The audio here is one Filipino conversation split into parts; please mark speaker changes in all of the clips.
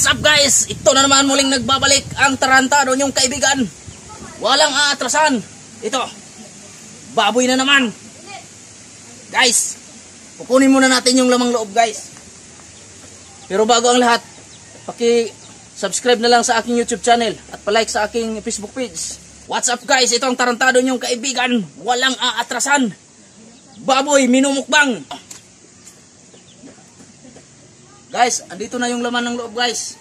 Speaker 1: What's up guys? Ito na naman muling nagbabalik ang tarantado niyong kaibigan. Walang aatrasan. Ito, baboy na naman. Guys, kukunin muna natin yung lamang loob guys. Pero bago ang lahat, paki-subscribe na lang sa aking YouTube channel at palike sa aking Facebook page. What's up guys? Ito ang tarantado niyong kaibigan. Walang aatrasan. Baboy minumukbang. Guys, andito na yung laman ng loob guys.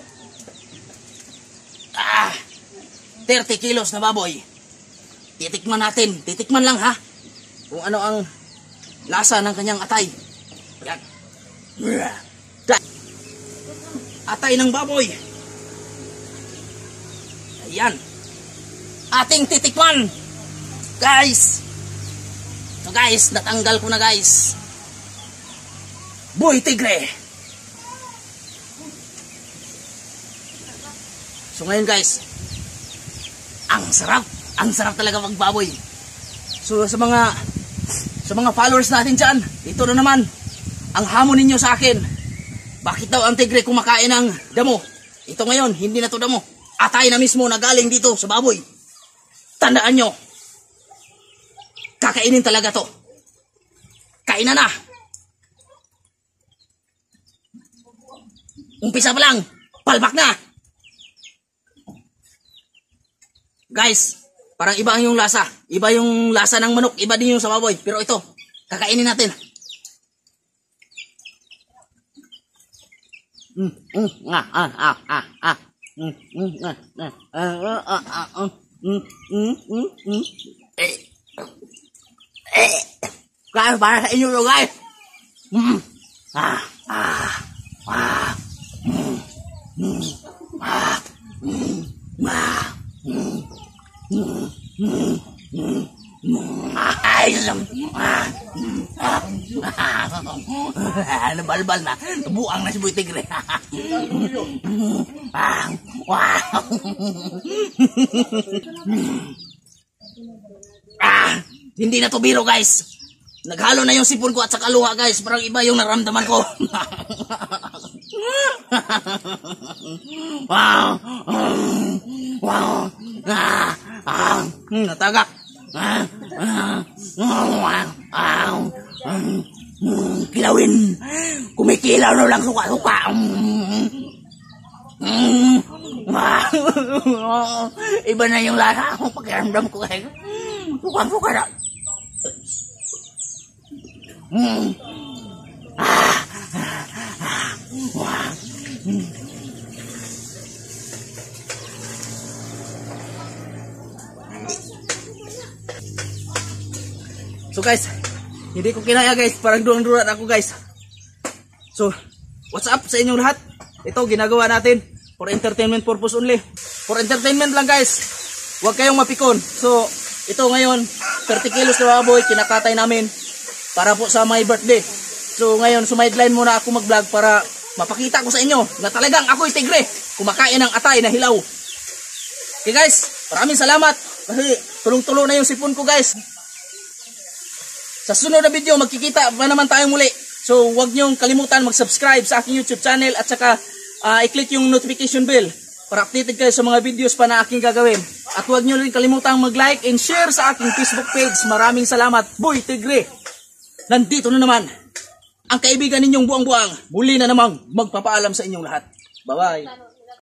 Speaker 1: 30 kilos na baboy. Titikman natin. Titikman lang ha. Kung ano ang lasa ng kanyang atay. Yan. Atay ng baboy. Ayan. Ating titikman. Guys. So guys, natanggal ko na guys. Boy tigre. So ngayon guys, ang sarap talaga magbaboy. So sa mga followers natin dyan, ito na naman ang hamon ninyo sa akin. Bakit daw ang tigre kumakain ng damo? Ito ngayon, hindi na to damo. Atay na mismo na galing dito sa baboy. Tandaan nyo, kakainin talaga to. Kainan na. Umpisa pa lang, palpak na. Guys, parang iba yung lasa. Iba yung lasa ng manok, iba din yung sa baboy. Pero ito, kakainin natin. Guys, para sa inyo to guys. Nabalbal na, buang na si Boy Tigre. Hindi na to biro guys. Naghalo na yung sipon ko at sa kaluha guys. Parang iba yung naramdaman ko. Natagak. Kilawin. Kumikilaw na lang suka-suka. Iba na yung lasa. Pakiramdam ko eh. Suka-suka na. So guys, hindi ko kinaya guys, parang durang-duran ako guys. So, what's up sa inyong lahat? Ito, ginagawa natin for entertainment purpose only. For entertainment lang guys. Huwag kayong mapikon. So, ito ngayon, 30 kilos na baboy, kinakatay namin para po sa my birthday. So ngayon, sumideline muna ako mag-vlog para mapakita ko sa inyo na talagang ako'y tigre. Kumakain ng atay na hilaw. Okay guys, maraming salamat. Kasi tulong-tulo na yung sipon ko guys. Sa sunod na video, magkikita pa naman tayong muli. So, huwag niyong kalimutan mag-subscribe sa aking YouTube channel at saka i-click yung notification bell para updated kayo sa mga videos pa na aking gagawin. At huwag niyo rin kalimutan mag-like and share sa aking Facebook page. Maraming salamat, Boy Tigre. Nandito na naman ang kaibigan ninyong buang-buang. Muli na namang magpapaalam sa inyong lahat. Bye-bye.